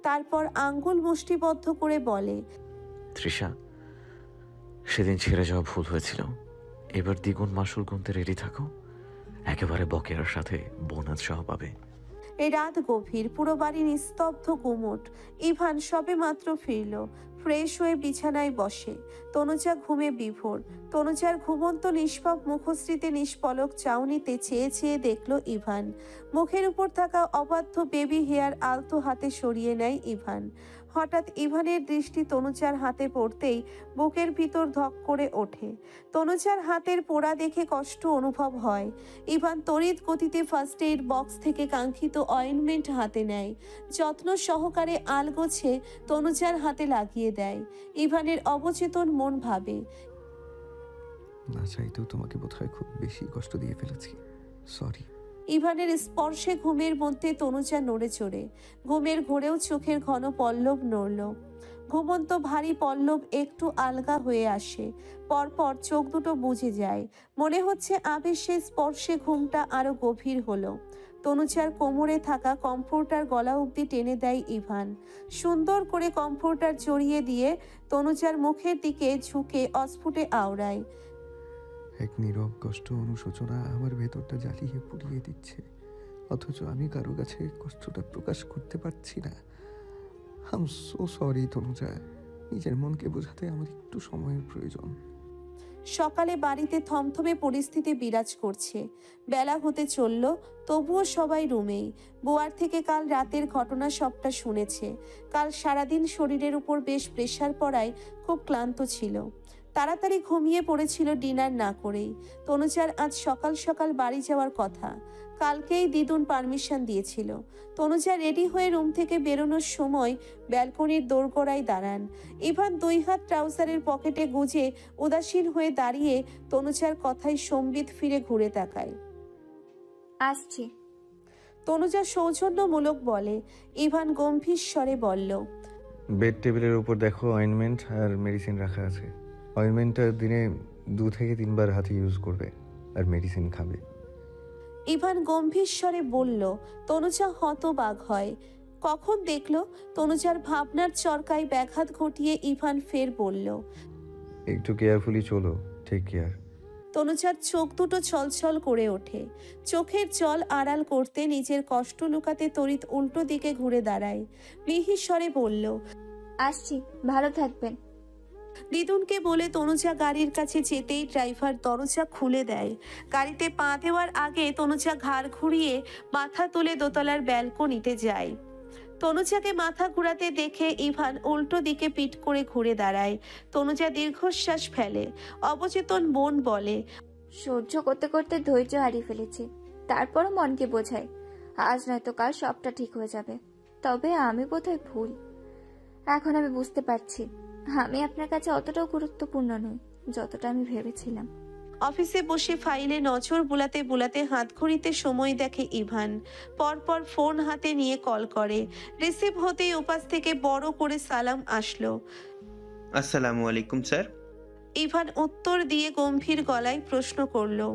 তারপর আঙ্গুল মুষ্টিবদ্ধ করে বলে, তৃষা, সেদিন ছেড়ে যাওয়া ভুল হয়েছিল। এবার দ্বিগুণ মাসুল গুনতে রেডি থাকো, একেবারে বকেয়ার সাথে বোনাস সহ পাবে। এই রাত গভীর, পুরো বাড়ি নিস্তব্ধ গুমট। ইভান সবে মাত্র ফিরল, ফ্রেশ হয়ে বিছানায় বসে। তনুজা ঘুমে বিভোর। তনুজার ঘুমন্ত নিষ্পাপ মুখশ্রীতে নিষ্পলক চাউনিতে চেয়ে চেয়ে দেখল ইভান। মুখের উপর থাকা অবাধ্য বেবি হেয়ার আলতো হাতে সরিয়ে নেয় ইভান। হঠাৎ ইভানের দৃষ্টি তনুজার হাতে পড়তেই বুকের ভিতর ধক করে ওঠে। তনুজার হাতের পোড়া দেখে কষ্ট অনুভব হয়। ইভান তড়িৎ গতিতে ফার্স্ট এইড বক্স থেকে কাঙ্ক্ষিত অয়েনমেন্ট হাতে নেয়, যত্ন সহকারে আলগোছে তনুজার হাতে লাগিয়ে দেয়। ইভানের অবচেতন মন ভাবে, না চাইতেও তোমাকে বোধহয় খুব বেশি কষ্ট দিয়ে ফেলেছি, সরি। ইভানের স্পর্শে ঘুমের মধ্যে তনুজা নড়ে চড়ে। ঘুমের ঘোরেও চোখের ঘন পল্লব নড়ল। ঘুমন্ত ভারী পল্লব একটু আলগা হয়ে আসে, পরপর চোখ দুটো বুজে যায়। মনে হচ্ছে আবেশে স্পর্শে ঘুমটা আরো গভীর হলো। তনুজার কোমরে থাকা কমফোর্টার গলা অবধি টেনে দেয় ইভান। সুন্দর করে কমফোর্টার জড়িয়ে দিয়ে তনুজার মুখের দিকে ঝুঁকে অস্ফুটে আওড়ায়। এক নীরব কষ্ট অনুশোচনা আমার ভেতরটা জ্বালিয়ে পুড়িয়ে দিচ্ছে, অথচ আমি কারো কাছে কষ্টটা প্রকাশ করতে পারছি না। আম সো সরি তনুজা, নিজের মনকে বোঝাতে আমার একটু সময়ের প্রয়োজন। সকালে বাড়িতে থমথমে পরিস্থিতি বিরাজ করছে। বেলা হতে চলল, তবুও সবাই রুমেই। বুয়ার থেকে কাল রাতের ঘটনা সবটা শুনেছে। কাল সারাদিন শরীরের উপর বেশ প্রেসার পড়ায় খুব ক্লান্ত ছিল। তাড়াতাড়ি ঘুমিয়ে পড়েছিল ডিনার না করেই। তনুজার আজ সকাল সকাল বাড়ি যাওয়ার কথা, কালকেই দিদুন পারমিশন দিয়েছিল। তনুজা রেডি হয়ে রুম থেকে বেরোনোর সময় ব্যালকনির দোরগোড়ায় দাঁড়ান। ইভান 2 হাত ট্রাউজারের পকেটে গুজে উদাসীন হয়ে দাঁড়িয়ে তনুজার কথায় সম্বিত ফিরে ঘুরে তাকায়। আসছি। তনুজা সৌজন্যমূলক বলে। ইভান গম্ভীর স্বরে বলল, বেড টেবিলের উপর দেখো অয়েনমেন্ট আর মেডিসিন রাখা আছে। অয়েনমেন্টটা দিনে 2 থেকে 3 বার হাতে ইউজ করবে, আর মেডিসিন খাবে। ইভান গম্ভীর স্বরে বলল। তনুজা হতবাক হয়। কখন দেখল তনুজার ভাবনার চরকায় ব্যাঘাত ঘটিয়ে ইভান ফের বলল, একটু কেয়ারফুলি চলো, টেক কেয়ার। তনুজার চোখ দুটো ছলছল করে ওঠে। চোখের জল আড়াল করতে নিজের কষ্ট লুকাতে তড়িৎ উল্টো দিকে ঘুরে দাঁড়ায়। মিহির স্বরে বলল, আসছি, ভালো থাকবেন। দিদুনকে বলে তনুজা গাড়ির কাছে যেতেই ড্রাইভার দরজা খুলে দেয়। গাড়িতে পা দেওয়ার আগে তনুজা ঘাড় ঘুরিয়ে মাথা তুলে দোতলার ব্যালকনিতে যায়। তনুজাকে মাথা ঘুরাতে দেখে ইভান উল্টো দিকে পিঠ করে ঘুরে দাঁড়ায়। তনুজা দীর্ঘশ্বাস ফেলে। অবচেতন বোন বলে, সহ্য করতে করতে ধৈর্য হারিয়ে ফেলেছি, তারপরও মনকে বোঝাই আজ নয়তো কাল সবটা ঠিক হয়ে যাবে। তবে আমি বোধহয় ভুল। এখন আমি বুঝতে পারছি আমি আপনার কাছে অতটাও গুরুত্বপূর্ণ নই যতটা আমি ভেবেছিলাম। অফিসে বসে ফাইলে নজর বুলাতে বুলাতে হাতঘড়িতে সময় দেখে ইভান। পরপর ফোন হাতে নিয়ে কল করে। রিসিভ হতেই উপাস থেকে বড় করে সালাম আসলো। আসসালামু আলাইকুম স্যার। ইভান উত্তর দিয়ে গম্ভীর গলায় প্রশ্ন করলো,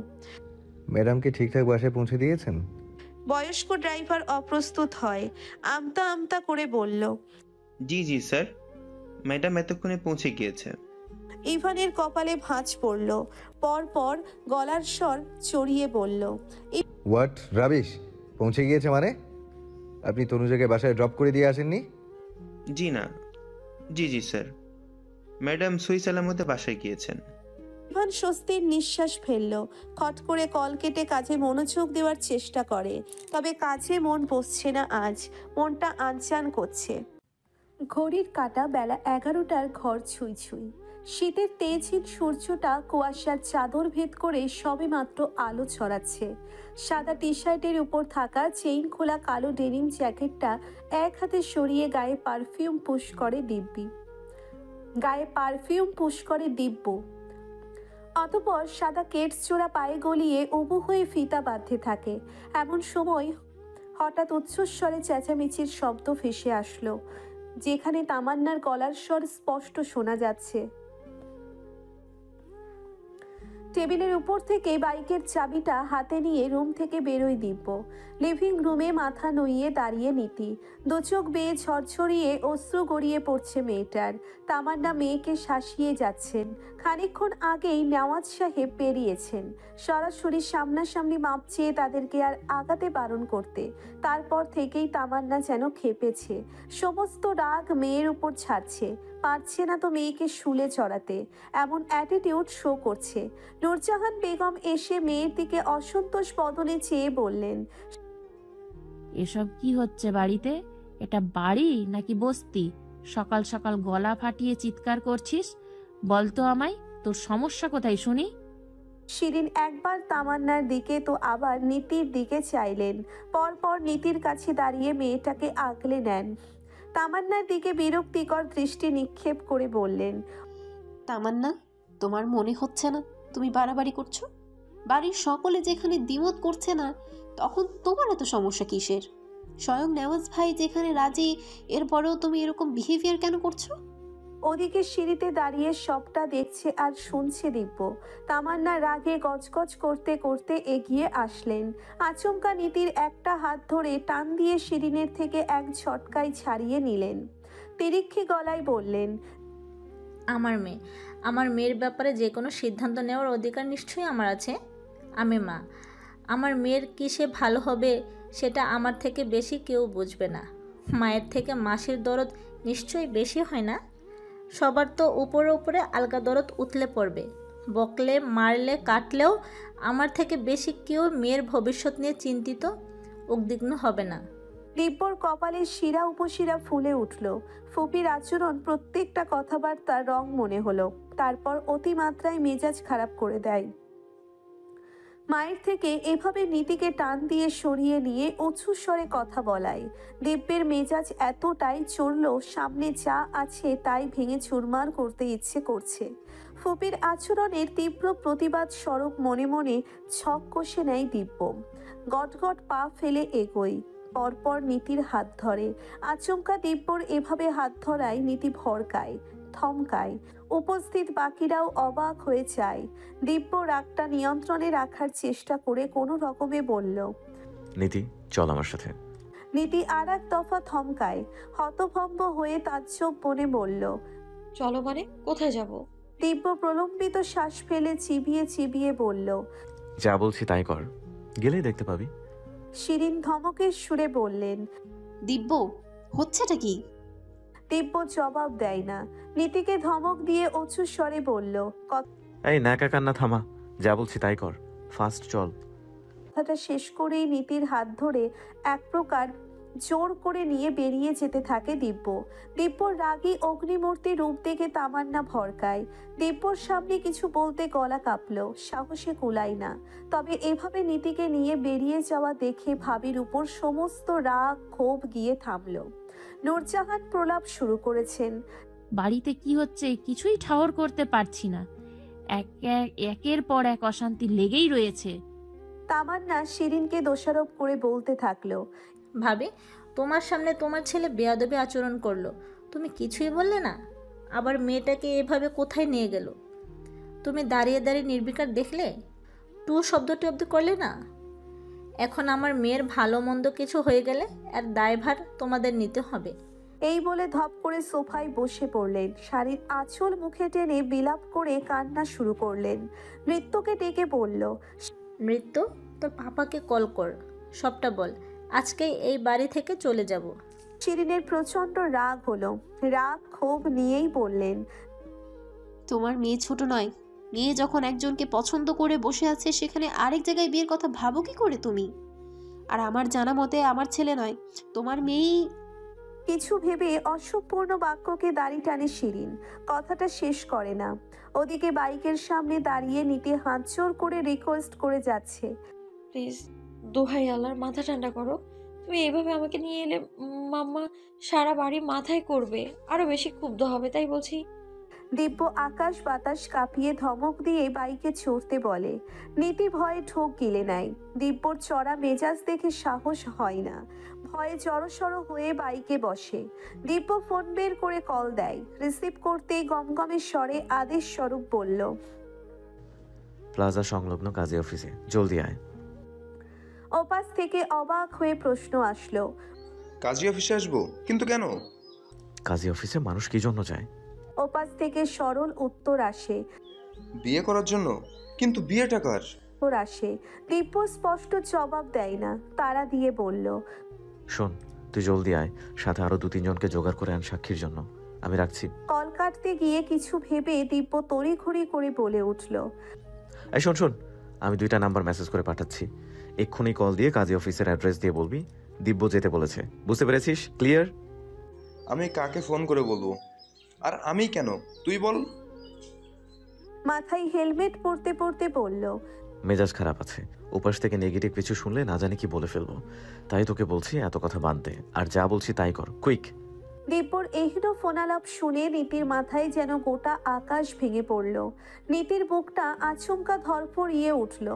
ম্যাডামকে ঠিকঠাক বাসায় পৌঁছে দিয়েছেন? বয়স্ক ড্রাইভার অপ্রস্তুত হয়, আমতা আমতা করে বলল। জি জি স্যার, ম্যাডাম এতক্ষণে পৌঁছে গিয়েছে। ইভানের কপালে ভাঁজ পড়ল, পরপর গলার স্বর চড়িয়ে বলল। হোয়াট রাবিশ, পৌঁছে গিয়েছে মানে? আপনি তনুজাকে বাসায় ড্রপ করে দিয়ে আসেননি? জি না, জি জি স্যার, ম্যাডাম সই সালামতে বাসায় গিয়েছেন। ইভান স্বস্তির নিঃশ্বাস ফেলল, খট করে কল কেটে কাজে মনোযোগ দেওয়ার চেষ্টা করে। তবে কাজে মন বসছে না আজ, মনটা আনচান করছে। ঘড়ির কাঁটা বেলা 11টার ঘর ছুঁই ছুঁই। শীতের তেজহীন সূর্যটা কুয়াশার চাদর ভেদ করে সবেমাত্র আলো ছড়াচ্ছে। সাদা টি শার্টের উপর থাকা চেইন খোলা কালো ডেনিম জ্যাকেটটা এক হাতে সরিয়ে গায়ে পারফিউম পুশ করে দিব্য। অতঃপর সাদা কেটস জোড়া পায়ে গলিয়ে উবু হয়ে ফিতা বাঁধতে থাকে। এমন সময় হঠাৎ উচ্চস্বরে চেঁচামেচির শব্দ ভেসে আসলো, যেখানে তামান্নার গলার স্বর স্পষ্ট শোনা যাচ্ছে। টেবিলের উপর থেকে বাইকের চাবিটা হাতে নিয়ে রুম থেকে বেরোয় দিব্য। লিভিং রুমে মাথা নুইয়ে দাঁড়িয়ে নীতি, দোচোখ বেয়ে ঝরঝরিয়ে অশ্রু গড়িয়ে পড়ছে মেয়েটার। তামান্না মেয়েকে শাসিয়ে যাচ্ছেন। খানিকক্ষণ আগেই নেওয়াজ সাহেব বেরিয়েছেন, সরাসরি সামনাসামনি মাপ চেয়ে তাদেরকে আর আগাতে বারণ করতে। তারপর থেকেই তামান্না যেন খেপেছে, সমস্ত রাগ মেয়ের উপর ছাড়ছে। পারছে না তো মেয়েকে শুলে চড়াতে, এমন অ্যাটিটিউড শো করছে। নূরজাহান বেগম এসে মেয়ের দিকে অসন্তোষ বদনে চেয়ে বললেন, এসব কি হচ্ছে বাড়িতে? এটা বাড়ি নাকি বস্তি? সকাল সকাল গলা ফাটিয়ে চিৎকার করছিস, বলতো আমায় তোর সমস্যা কোথায় শুনি? শিরিন একবার তামান্নার দিকে তো আবার নীতির দিকে চাইলেন, পরপর নীতির কাছে দাঁড়িয়ে মেয়েটাকে আগলে নেন। তামান্নার দিকে বিরক্তিকর দৃষ্টি নিক্ষেপ করে বললেন, তামান্না, তোমার মনে হচ্ছে না তুমি বাড়াবাড়ি করছো? বাড়ির সকলে যেখানে দ্বিমত করছে না, তখন তোমার এত সমস্যা কিসের? স্বয়ং নেওয়াজ ভাই যেখানে রাজি, এরপরেও তুমি এরকম বিহেভিয়ার কেন করছো? ওদিকে সিঁড়িতে দাঁড়িয়ে সবটা দেখছে আর শুনছে দিব্য। তামান্না রাগে গজগজ করতে করতে এগিয়ে আসলেন, আচমকা নীতির একটা হাত ধরে টান দিয়ে শিরিনের থেকে এক ঝটকায় ছাড়িয়ে নিলেন। তিরিক্ষি গলায় বললেন, আমার মেয়ের ব্যাপারে যে কোনো সিদ্ধান্ত নেওয়ার অধিকার নিশ্চয়ই আমার আছে। আমি মা, আমার মেয়ের কি সে ভালো হবে সেটা আমার থেকে বেশি কেউ বুঝবে না। মায়ের থেকে মাসির দরদ নিশ্চয়ই বেশি হয় না? সবার তো উপরে উপরে আলগা দরদ উতলে পড়বে। বকলে, মারলে, কাটলেও আমার থেকে বেশি কেউ মেয়ের ভবিষ্যৎ নিয়ে চিন্তিত উদ্বিগ্ন হবে না। দিব্যর কপালে শিরা উপশিরা ফুলে উঠল। ফুপির আচরণ প্রত্যেকটা কথাবার্তা রং মনে হলো, তারপর অতিমাত্রায় মেজাজ খারাপ করে দেয়। মায়ের থেকে এভাবে নীতিকে টান দিয়ে সরিয়ে নিয়ে উঁচু স্বরে কথা বলায় দিব্যের মেজাজ এতটাই চড়ল, সামনে যা আছে তাই ভেঙে চুরমার করতে ইচ্ছে করছে। ফুপির আচরণের তীব্র প্রতিবাদ স্বরূপ মনে মনে ছক কষে নেয় দিব্য। গটগট পা ফেলে এগোয়, পরপর নীতির হাত ধরে। আচমকা দিব্যর এভাবে হাত ধরায় নীতি ভরকায়, থমকায়। উপস্থিত বাকিরাও অবাক হয়ে যায়। দিব্য রাগটা নিয়ন্ত্রণে রাখার চেষ্টা করে কোনো রকমে বলল, নীতি চল আমার সাথে। নীতি আর এক দফা থমকায়, হতভম্ব হয়ে তাজ্জব বনে বলল, চলো মানে কোথায় যাব? দিব্য প্রলম্বিত শ্বাস ফেলে চিবিয়ে চিবিয়ে বলল, যা বলছি তাই কর, গেলেই দেখতে পাবি। শিরিন ধমকের সুরে বললেন, দিব্য, হচ্ছেটা কি? দিব্য জবাব দেয় না। নীতিকে ধমক দিয়ে উঁচু স্বরে বলল, এই ন্যাকা কান্না থামা, যা বলছি তাই কর, ফাস্ট চল। কথাটা শেষ করেই নীতির হাত ধরে এক প্রকার জোর করে নিয়ে বেরিয়ে যেতে থাকে দিব্য। দিব্যর রাগী অগ্নিমূর্তি রূপ দেখে তামান্না ভরকায়। দিব্যর সামনে কিছু বলতে গলা কাঁপল, সাহসে কুলায় না। তবে এভাবে নীতিকে নিয়ে বেরিয়ে যাওয়া দেখে ভাবির উপর সমস্ত রাগ ক্ষোভ গিয়ে থামল। নূরজাহান প্রলাপ শুরু করেছেন, বাড়িতে কি হচ্ছে কিছুই ঠাহর করতে পারছি না, একের পর এক অশান্তি লেগেই রয়েছে। তামান্না শিরিনকে দোষারোপ করে বলতে থাকলো, ভাবি, তোমার সামনে তোমার ছেলে বেয়াদবি আচরণ করলো, তুমি কিছুই বললে না? আবার মেয়েটাকে এভাবে কোথায় নিয়ে গেল? তুমি দাঁড়িয়ে দাঁড়িয়ে নির্বিকার দেখলে? টু শব্দটি অব্দি করলে না? এখন আমার মেয়ের ভালো মন্দ কিছু হয়ে গেলে এর দায়ভার তোমাদের নিতে হবে। এই বলে ধপ করে সোফায় বসে পড়লেন। শাড়ির আঁচল মুখে টেনে বিলাপ করে কান্না শুরু করলেন। নৃত্যকে ডেকে বলল, নৃত্য, তোর পাপাকে কল কর, সবটা বল। আজকেই এই বাড়ি থেকে চলে যাব। শিরিনের প্রচন্ড রাগ হলো। রাগ ক্ষোভ নিয়েই বললেন, তোমার মেয়ে ছোট নয়। মেয়ে যখন একজনকে পছন্দ করে বসে আছে, সেখানে আরেক জায়গায় বিয়ের কথা ভাবো কি করে তুমি? আর আমার জানা মতে আমার ছেলে নয়, তোমার মেয়েই। কিছু ভেবে অসম্পূর্ণ বাক্যকে দাড়ি টানে শিরিন। কথাটা শেষ করে না। ওদিকে বাইকের সামনে দাঁড়িয়ে নিতে হাত জোর করে রিকোয়েস্ট করে যাচ্ছে, প্লিজ দোহাই আল্লাহর, মাথা ঠান্ডা করো। তুমি এইভাবে আমাকে নিয়ে এলে মাম্মা সারা বাড়ি মাথায় করবে, আরো বেশি ক্ষুব্ধ হবে, তাই বলছি। দিব্য আকাশ বাতাস কাঁপিয়ে ধমক দিয়ে বাইকে চড়তে বলে। নীতি ভয়ে ঠোক গিলে নেয়। দিব্যর চড়া মেজাজ দেখে সাহস হয় না। ভয়ে জড়সড় হয়ে বাইকে বসে। দিব্য ফোন বের করে কল দেয়। রিসিভ করতেই গমগমের স্বরে আদেশ স্বরূপ বলল, প্লাজা সংলগ্ন কাজী অফিসে, জলদি আয়। ওপাশ থেকে অবাক হয়ে প্রশ্ন আসলো, কাজী অফিসে আসবো? কিন্তু কেন? কাজী অফিসে মানুষ কি জন্য যায়? ওপাশ থেকে সরল উত্তর আসে। বিয়ে করার জন্য? কিন্তু বিয়েটা কার? দিব্য স্পষ্ট জবাব দেয় না, তারা দিয়ে বলল, শোন, তুই জলদি আয়, সাথে আরো 2-3 জনকে জোগাড় করে আন সাক্ষীর জন্য। আমি রাখছি। কল কাটতে গিয়ে কিছু ভেবে দিব্য তড়িঘড়ি করে বলে উঠল, এই শোন, আমি 2টা নাম্বার মেসেজ করে পাঠাচ্ছি। এক্ষুনি কল দিয়ে কাজী অফিসের অ্যাড্রেস দিয়ে বলবি দিব্য যেতে বলেছে। বুঝতে পেরেছিস? ক্লিয়ার? আমি কাকে ফোন করে বলবো? আর আমি কেন, তুই বল। মাথায় হেলমেট পরতে পরতে বলল, মেজাজ খারাপ আছে, উপাস থেকে নেগেটিভ কিছু শুনলে না জানি কি বলে ফেলবো। তাই তোকে বলছি এত কথা বাদ দে, আর যা বলছি তাই কর, কুইক। দিব্যর এহেন ফোনালাপ শুনে নীতির মাথায় যেন গোটা আকাশ ভেঙে পড়ল। নীতির বুকটা আচমকা ধরফড়িয়ে উঠল।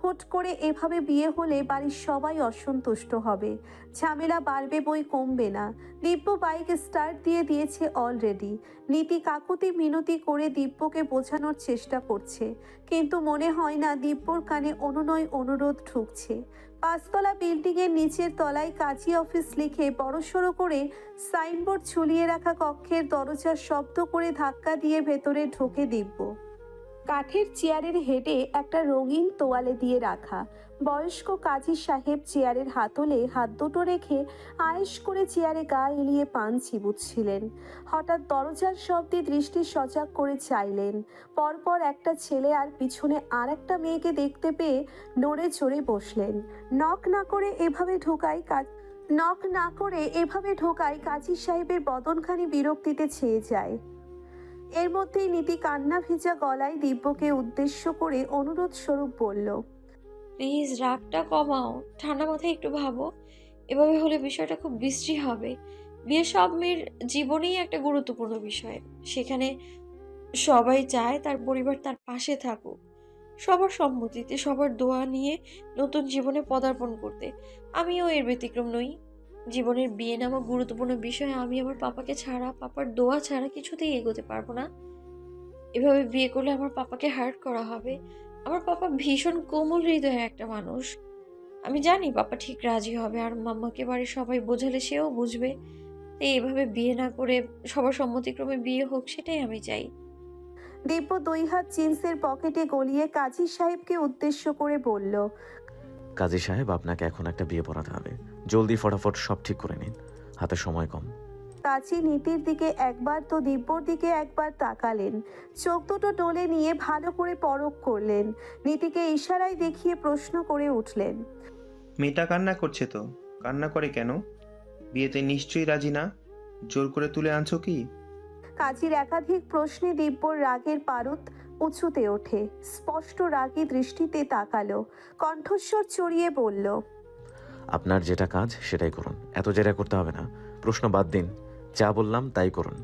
হুট করে এভাবে বিয়ে হলে বাড়ির সবাই অসন্তুষ্ট হবে, ঝামেলা বাড়বে বই কমবে না। দিব্য বাইক স্টার্ট দিয়ে দিয়েছে অলরেডি। নীতি কাকুতি মিনতি করে দিব্যকে বোঝানোর চেষ্টা করছে, কিন্তু মনে হয় না দিব্যর কানে অনুনয় অনুরোধ ঢুকছে। 5তলা বিল্ডিংয়ের নিচের তলায় কাজী অফিস লিখে বড়সড় করে সাইনবোর্ড ঝুলিয়ে রাখা কক্ষের দরজার শব্দ করে ধাক্কা দিয়ে ভেতরে ঢোকে দিব্য। কাঠের চেয়ারের হেডে একটা রঙিন তোয়ালে দিয়ে রাখা। বয়স্ক কাজী সাহেব চেয়ারের হাতলে হাত দুটো রেখে আয়েশ করে চেয়ারে গা এলিয়ে পান চিবুচ্ছিলেন। হঠাৎ দরজার শব্দে দৃষ্টি সজাগ করে চাইলেন। পরপর একটা ছেলে আর পিছনে আর একটা মেয়েকে দেখতে পেয়ে নড়ে চড়ে বসলেন। নক না করে এভাবে ঢোকায় কাজী সাহেবের বদনখানি বিরক্তিতে ছেয়ে যায়। এর মধ্যেই নীতি কান্না ভেজা গলায় দিব্যকে উদ্দেশ্য করে অনুরোধ স্বরূপ বলল, প্লিজ রাগটা কমাও, ঠান্ডা মাথায় একটু ভাবো। এভাবে হলে বিষয়টা খুব বিশ্রী হবে। বিয়ে সব মেয়ের জীবনেই একটা গুরুত্বপূর্ণ বিষয়। সেখানে সবাই চায় তার পরিবার তার পাশে থাকুক, সবার সম্মতিতে, সবার দোয়া নিয়ে নতুন জীবনে পদার্পণ করতে। আমিও এর ব্যতিক্রম নই। জীবনের বিয়ে নামক গুরুত্বপূর্ণ বিষয়ে আমি আমার পাপাকে ছাড়া, পাপার দোয়া ছাড়া কিছুতেই এগোতে পারবো না। এভাবে বিয়ে করলে আমার পাপাকে হার্ট করা হবে। আমার পাপা ভীষণ কোমল হৃদয়ের একটা মানুষ। আমি জানি পাপা ঠিক রাজি হবে, আর মাম্মাকে বাড়ির সবাই বোঝালে সেও বুঝবে। তাই এভাবে বিয়ে না করে সবার সম্মতিক্রমে বিয়ে হোক, সেটাই আমি চাই। দিব্য 2 হাত জিন্সের পকেটে গলিয়ে কাজী সাহেবকে উদ্দেশ্য করে বলল, কাজী সাহেব, আপনাকে এখন একটা বিয়ে পড়াতে হবে। জলদি ফটাফট সব ঠিক করে নিন, হাতে সময় কম। কাজী নীতির দিকে একবার তো দিব্যর দিকে একবার তাকালেন। চোখ দুটো ডলে নিয়ে ভালো করে পরখ করলেন। নীতিকে ইশারায় দেখিয়ে প্রশ্ন করে উঠলেন, মেয়েটা কান্না করছে তো? কান্না করে কেন? বিয়েতে নিশ্চয়ই রাজি না? জোর করে তুলে আনছো কি? কাজীর একাধিক প্রশ্নে দিব্যর রাগের পারদ উঁচুতে ওঠে। স্পষ্ট রাগী দৃষ্টিতে তাকালো, কণ্ঠস্বর চড়িয়ে বলল, আপনার যেটা কাজ সেটাই করুন, এত জেরা করতে হবে না। প্রশ্ন বাদ দিন, যা বললাম তাই করুন।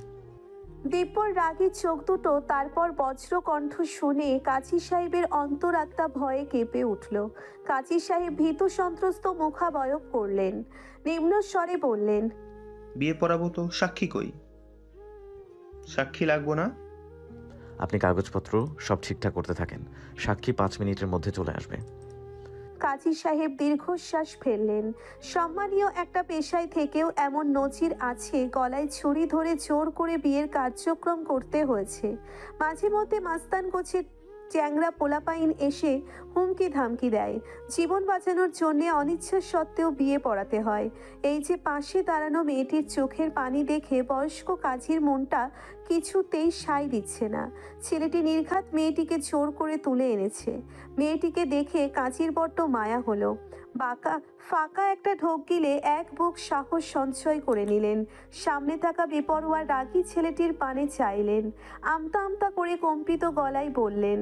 দিব্যর রাগী চোখ দুটো তারপর বজ্র কণ্ঠ শুনে কাজী সাহেবের অন্তরাত্মা ভয়ে কেঁপে উঠল। কাজী সাহেব ভীত সন্ত্রস্ত মুখাবয়ব করলেন, নিম্ন স্বরে বললেন, বিয়ে পড়াবো তো, সাক্ষী কই? সাক্ষী লাগবো না? আপনি কাগজপত্র সব ঠিকঠাক করতে থাকেন, সাক্ষী 5 মিনিটের মধ্যে চলে আসবে। কাজী সাহেব দীর্ঘশ্বাস ফেললেন। সম্মানীয় একটা পেশায় থেকেও এমন নজির আছে, গলায় ছুরি ধরে জোর করে বিয়ের কার্যক্রম করতে হয়েছে। মাঝে মধ্যে মাস্তান গোছের চ্যাংরা পোলাপাইন এসে হুমকি ধামকি দেয়, জীবন বাঁচানোর জন্যে অনিচ্ছা সত্ত্বেও বিয়ে পড়াতে হয়। এই যে পাশে দাঁড়ানো মেয়েটির চোখের পানি দেখে বয়স্ক কাজীর মনটা কিছুতেই সায় দিচ্ছে না। ছেলেটি নির্ঘাত মেয়েটিকে জোর করে তুলে এনেছে। মেয়েটিকে দেখে কাজীর বড্ড মায়া হলো। ফাঁকা একটা ঢোক গিলে এক বুক সাহস সঞ্চয় করে নিলেন। সামনে থাকা বেপরোয়া রাগী ছেলেটির পানে চাইলেন। আমতা আমতা করে কম্পিত গলায় বললেন,